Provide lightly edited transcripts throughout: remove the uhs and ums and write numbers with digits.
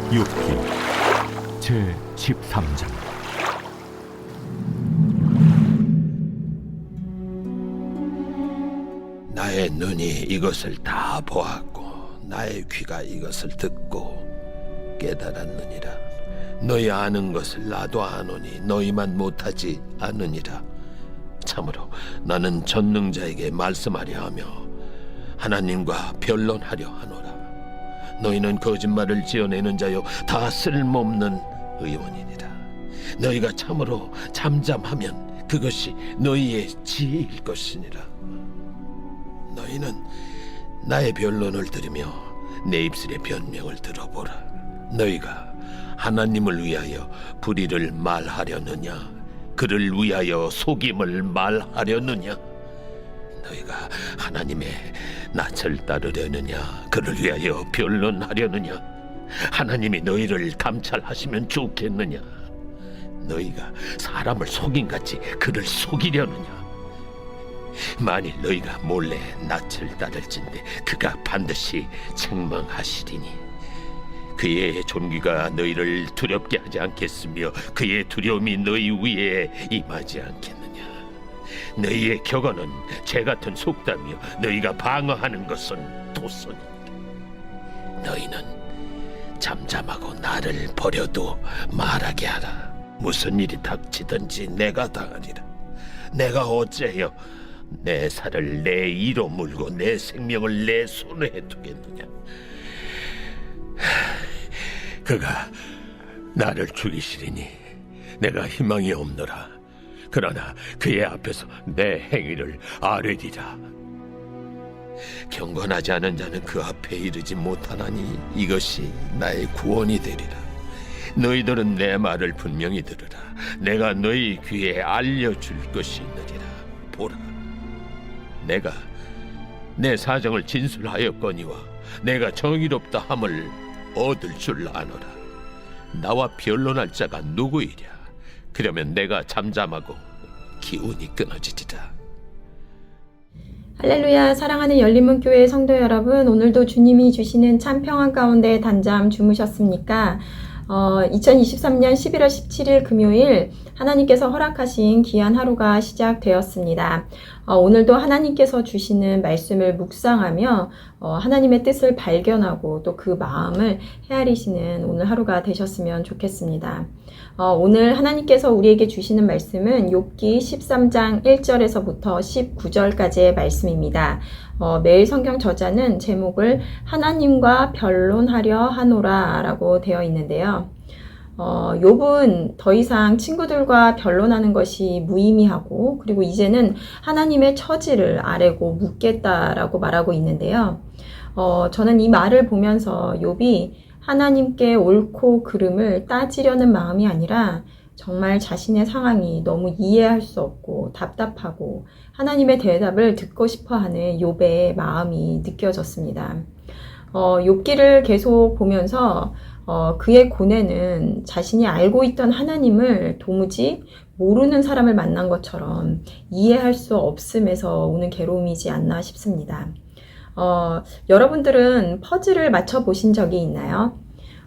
욥기 제13장. 나의 눈이 이것을 다 보았고 나의 귀가 이것을 듣고 깨달았느니라. 너희 아는 것을 나도 아노니 너희만 못하지 않느니라. 참으로 나는 전능자에게 말씀하려 하며 하나님과 변론하려 하노라. 너희는 거짓말을 지어내는 자요 다 쓸모없는 의원이니라. 너희가 참으로 잠잠하면 그것이 너희의 지혜일 것이니라. 너희는 나의 변론을 들으며 내 입술의 변명을 들어보라. 너희가 하나님을 위하여 불의를 말하려느냐, 그를 위하여 속임을 말하려느냐? 너희가 하나님의 낯을 따르려느냐, 그를 위하여 변론하려느냐? 하나님이 너희를 감찰하시면 좋겠느냐? 너희가 사람을 속임같이 그를 속이려느냐? 만일 너희가 몰래 낯을 따를진대 그가 반드시 책망하시리니 그의 존귀가 너희를 두렵게 하지 않겠으며 그의 두려움이 너희 위에 임하지 않겠느냐? 너희의 격언은 죄같은 속담이요 너희가 방어하는 것은 도선이니라. 너희는 잠잠하고 나를 버려도 말하게 하라. 무슨 일이 닥치든지 내가 당하리라. 내가 어째여 내 살을 내 이로 물고 내 생명을 내 손에 두겠느냐? 그가 나를 죽이시리니 내가 희망이 없노라. 그러나 그의 앞에서 내 행위를 아뢰리라. 경건하지 않은 자는 그 앞에 이르지 못하나니 이것이 나의 구원이 되리라. 너희들은 내 말을 분명히 들으라. 내가 너희 귀에 알려줄 것이 있느니라. 보라, 내가 내 사정을 진술하였거니와 내가 정의롭다 함을 얻을 줄 아노라. 나와 변론할 자가 누구이랴? 그러면 내가 잠잠하고 기운이 끊어지리라. 할렐루야. 사랑하는 열린문교회 성도 여러분, 오늘도 주님이 주시는 참 평안 가운데 단잠 주무셨습니까? 2023년 11월 17일 금요일 하나님께서 허락하신 귀한 하루가 시작되었습니다. 오늘도 하나님께서 주시는 말씀을 묵상하며 하나님의 뜻을 발견하고 또 그 마음을 헤아리시는 오늘 하루가 되셨으면 좋겠습니다. 오늘 하나님께서 우리에게 주시는 말씀은 욥기 13장 1절에서부터 19절까지의 말씀입니다. 매일 성경 저자는 제목을 하나님과 변론하려 하노라 라고 되어 있는데요. 욥은 더 이상 친구들과 변론하는 것이 무의미하고 그리고 이제는 하나님의 처지를 아뢰고 묻겠다라고 말하고 있는데요. 저는 이 말을 보면서 욥이 하나님께 옳고 그름을 따지려는 마음이 아니라 정말 자신의 상황이 너무 이해할 수 없고 답답하고 하나님의 대답을 듣고 싶어하는 욥의 마음이 느껴졌습니다. 욥기를 계속 보면서 그의 고뇌는 자신이 알고 있던 하나님을 도무지 모르는 사람을 만난 것처럼 이해할 수 없음에서 오는 괴로움이지 않나 싶습니다. 여러분들은 퍼즐을 맞춰보신 적이 있나요?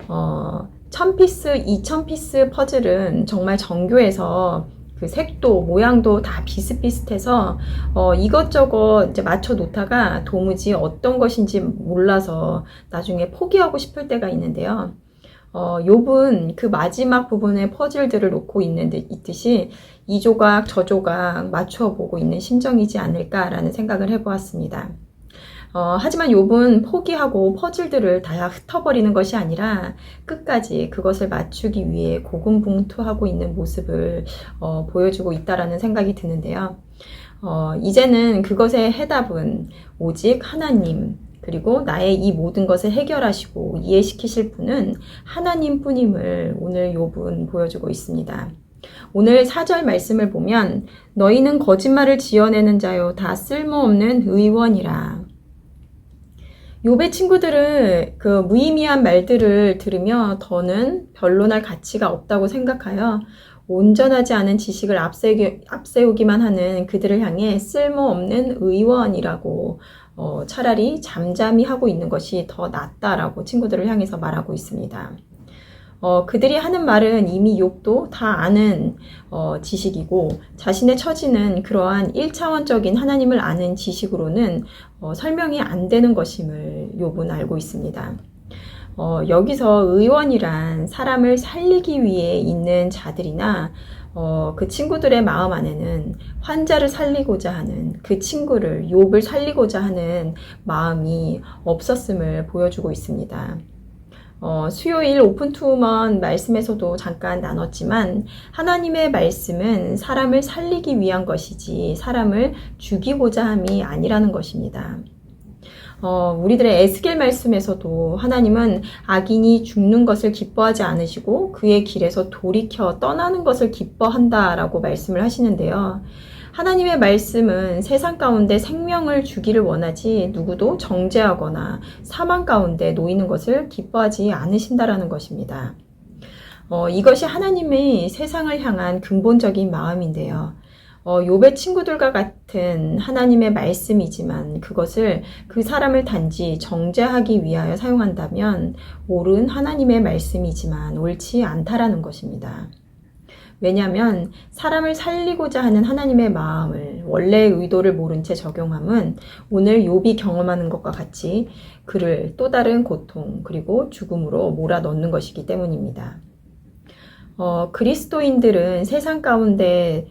1000피스, 2000피스 퍼즐은 정말 정교해서 그 색도 모양도 다 비슷비슷해서 이것저것 이제 맞춰 놓다가 도무지 어떤 것인지 몰라서 나중에 포기하고 싶을 때가 있는데요. 욥은 그 마지막 부분에 퍼즐들을 놓고 있듯이 이 조각 저 조각 맞춰 보고 있는 심정이지 않을까라는 생각을 해보았습니다. 하지만 욥은 포기하고 퍼즐들을 다 흩어버리는 것이 아니라 끝까지 그것을 맞추기 위해 고군분투하고 있는 모습을 보여주고 있다라는 생각이 드는데요. 이제는 그것의 해답은 오직 하나님, 그리고 나의 이 모든 것을 해결하시고 이해시키실 분은 하나님뿐임을 오늘 욥은 보여주고 있습니다. 오늘 4절 말씀을 보면 너희는 거짓말을 지어내는 자요 다 쓸모없는 의원이라. 욥의 친구들은 그 무의미한 말들을 들으며 더는 변론할 가치가 없다고 생각하여 온전하지 않은 지식을 앞세우기만 하는 그들을 향해 쓸모없는 의원이라고 차라리 잠잠히 하고 있는 것이 더 낫다라고 친구들을 향해서 말하고 있습니다. 그들이 하는 말은 이미 욥도 다 아는 지식이고 자신의 처지는 그러한 1차원적인 하나님을 아는 지식으로는 설명이 안 되는 것임을 욥은 알고 있습니다. 여기서 의원이란 사람을 살리기 위해 있는 자들이나 그 친구들의 마음 안에는 환자를 살리고자 하는 그 친구를 욥을 살리고자 하는 마음이 없었음을 보여주고 있습니다. 수요일 오픈 투우먼 말씀에서도 잠깐 나눴지만 하나님의 말씀은 사람을 살리기 위한 것이지 사람을 죽이고자 함이 아니라는 것입니다. 우리들의 에스겔 말씀에서도 하나님은 악인이 죽는 것을 기뻐하지 않으시고 그의 길에서 돌이켜 떠나는 것을 기뻐한다라고 말씀을 하시는데요. 하나님의 말씀은 세상 가운데 생명을 주기를 원하지 누구도 정죄하거나 사망 가운데 놓이는 것을 기뻐하지 않으신다라는 것입니다. 이것이 하나님의 세상을 향한 근본적인 마음인데요. 욥의 친구들과 같은 하나님의 말씀이지만 그것을 그 사람을 단지 정죄하기 위하여 사용한다면 옳은 하나님의 말씀이지만 옳지 않다라는 것입니다. 왜냐하면 사람을 살리고자 하는 하나님의 마음을 원래의 의도를 모른 채 적용함은 오늘 욥이 경험하는 것과 같이 그를 또 다른 고통 그리고 죽음으로 몰아넣는 것이기 때문입니다. 그리스도인들은 세상 가운데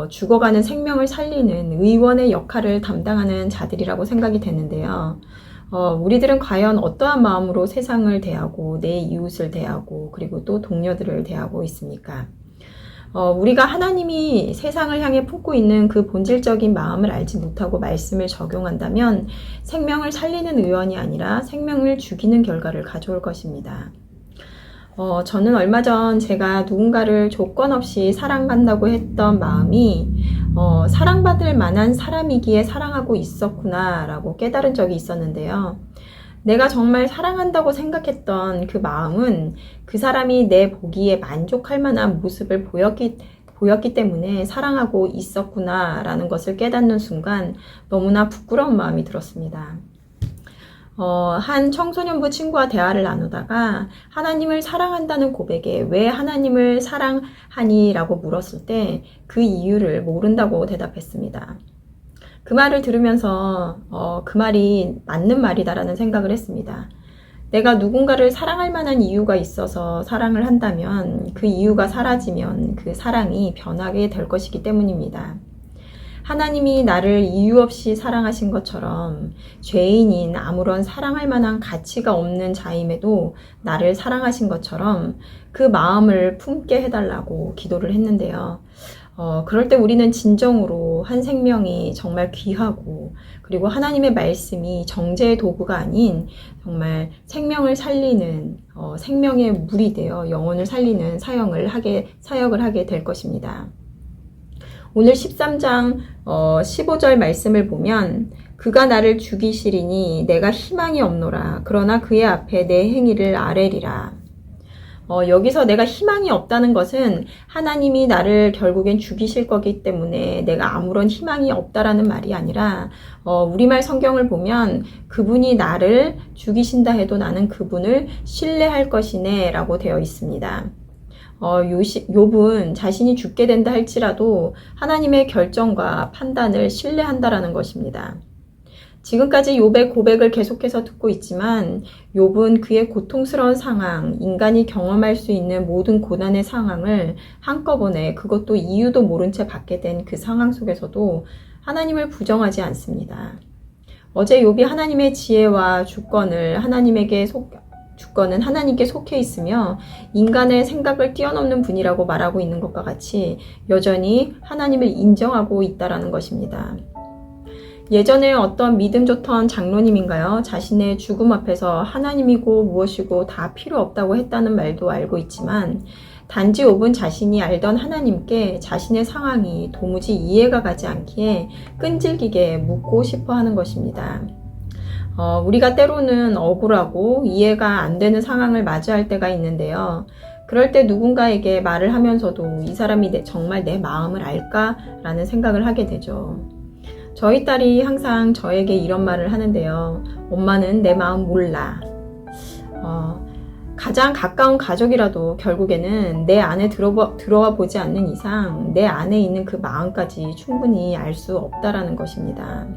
죽어가는 생명을 살리는 의원의 역할을 담당하는 자들이라고 생각이 되는데요. 우리들은 과연 어떠한 마음으로 세상을 대하고 내 이웃을 대하고 그리고 또 동료들을 대하고 있습니까? 우리가 하나님이 세상을 향해 품고 있는 그 본질적인 마음을 알지 못하고 말씀을 적용한다면 생명을 살리는 의원이 아니라 생명을 죽이는 결과를 가져올 것입니다. 저는 얼마 전 제가 누군가를 조건 없이 사랑한다고 했던 마음이 사랑받을 만한 사람이기에 사랑하고 있었구나 라고 깨달은 적이 있었는데요. 내가 정말 사랑한다고 생각했던 그 마음은 그 사람이 내 보기에 만족할 만한 모습을 보였기 때문에 사랑하고 있었구나 라는 것을 깨닫는 순간 너무나 부끄러운 마음이 들었습니다. 한 청소년부 친구와 대화를 나누다가 하나님을 사랑한다는 고백에 왜 하나님을 사랑하니? 라고 물었을 때 그 이유를 모른다고 대답했습니다. 그 말을 들으면서 그 말이 맞는 말이다라는 생각을 했습니다. 내가 누군가를 사랑할 만한 이유가 있어서 사랑을 한다면 그 이유가 사라지면 그 사랑이 변하게 될 것이기 때문입니다. 하나님이 나를 이유 없이 사랑하신 것처럼 죄인인 아무런 사랑할 만한 가치가 없는 자임에도 나를 사랑하신 것처럼 그 마음을 품게 해달라고 기도를 했는데요. 그럴 때 우리는 진정으로 한 생명이 정말 귀하고 그리고 하나님의 말씀이 정죄의 도구가 아닌 정말 생명을 살리는 생명의 물이 되어 영혼을 살리는 사역을 하게 될 것입니다. 오늘 13장 15절 말씀을 보면 그가 나를 죽이시리니 내가 희망이 없노라. 그러나 그의 앞에 내 행위를 아뢰리라. 여기서 내가 희망이 없다는 것은 하나님이 나를 결국엔 죽이실 거기 때문에 내가 아무런 희망이 없다라는 말이 아니라 우리말 성경을 보면 그분이 나를 죽이신다 해도 나는 그분을 신뢰할 것이네 라고 되어 있습니다. 욥은 자신이 죽게 된다 할지라도 하나님의 결정과 판단을 신뢰한다라는 것입니다. 지금까지 욥의 고백을 계속해서 듣고 있지만 욥은 그의 고통스러운 상황, 인간이 경험할 수 있는 모든 고난의 상황을 한꺼번에 그것도 이유도 모른 채 받게 된 그 상황 속에서도 하나님을 부정하지 않습니다. 어제 욥이 하나님의 지혜와 주권은 하나님께 속해 있으며 인간의 생각을 뛰어넘는 분이라고 말하고 있는 것과 같이 여전히 하나님을 인정하고 있다라는 것입니다. 예전에 어떤 믿음 좋던 장로님인가요? 자신의 죽음 앞에서 하나님이고 무엇이고 다 필요 없다고 했다는 말도 알고 있지만 단지 욥은 자신이 알던 하나님께 자신의 상황이 도무지 이해가 가지 않기에 끈질기게 묻고 싶어 하는 것입니다. 우리가 때로는 억울하고 이해가 안 되는 상황을 맞이할 때가 있는데요. 그럴 때 누군가에게 말을 하면서도 이 사람이 정말 내 마음을 알까라는 생각을 하게 되죠. 저희 딸이 항상 저에게 이런 말을 하는데요. 엄마는 내 마음 몰라. 가장 가까운 가족이라도 결국에는 내 안에 들어와 보지 않는 이상 내 안에 있는 그 마음까지 충분히 알 수 없다라는 것입니다.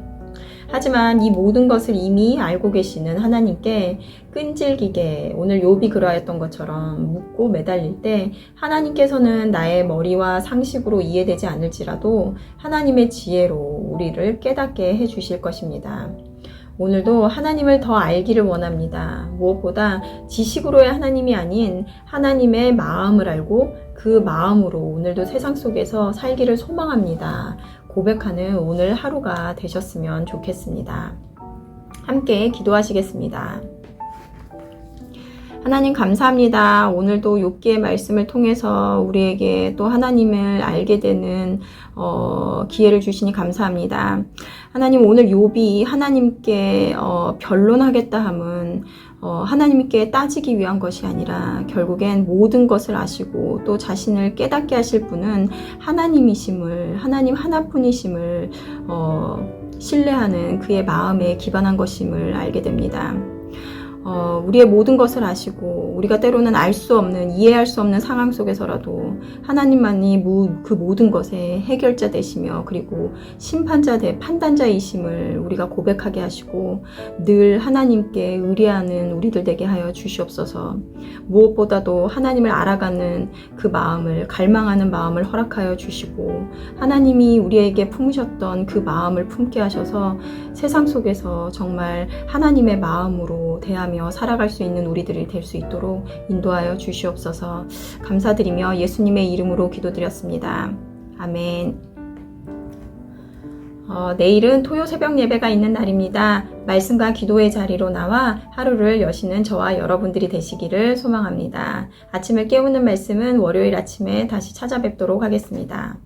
하지만 이 모든 것을 이미 알고 계시는 하나님께 끈질기게 오늘 욥이 그러했던 것처럼 묻고 매달릴 때 하나님께서는 나의 머리와 상식으로 이해되지 않을지라도 하나님의 지혜로 우리를 깨닫게 해주실 것입니다. 오늘도 하나님을 더 알기를 원합니다. 무엇보다 지식으로의 하나님이 아닌 하나님의 마음을 알고 그 마음으로 오늘도 세상 속에서 살기를 소망합니다. 고백하는 오늘 하루가 되셨으면 좋겠습니다. 함께 기도하시겠습니다. 하나님 감사합니다. 오늘도 욥기의 말씀을 통해서 우리에게 또 하나님을 알게 되는 기회를 주시니 감사합니다. 하나님 오늘 욥이 하나님께 변론하겠다 함은 하나님께 따지기 위한 것이 아니라 결국엔 모든 것을 아시고 또 자신을 깨닫게 하실 분은 하나님이심을 하나님 하나뿐이심을 신뢰하는 그의 마음에 기반한 것임을 알게 됩니다. 우리의 모든 것을 아시고 우리가 때로는 알 수 없는 이해할 수 없는 상황 속에서라도 하나님만이 그 모든 것의 해결자 되시며 그리고 심판자 판단자이심을 우리가 고백하게 하시고 늘 하나님께 의뢰하는 우리들 되게 하여 주시옵소서. 무엇보다도 하나님을 알아가는 그 마음을 갈망하는 마음을 허락하여 주시고 하나님이 우리에게 품으셨던 그 마음을 품게 하셔서 세상 속에서 정말 하나님의 마음으로 대하며 살아갈 수 있는 우리들이 될 수 있도록 인도하여 주시옵소서. 감사드리며 예수님의 이름으로 기도드렸습니다. 아멘. 내일은 토요 새벽 예배가 있는 날입니다. 말씀과 기도의 자리로 나와 하루를 여시는 저와 여러분들이 되시기를 소망합니다. 아침을 깨우는 말씀은 월요일 아침에 다시 찾아뵙도록 하겠습니다.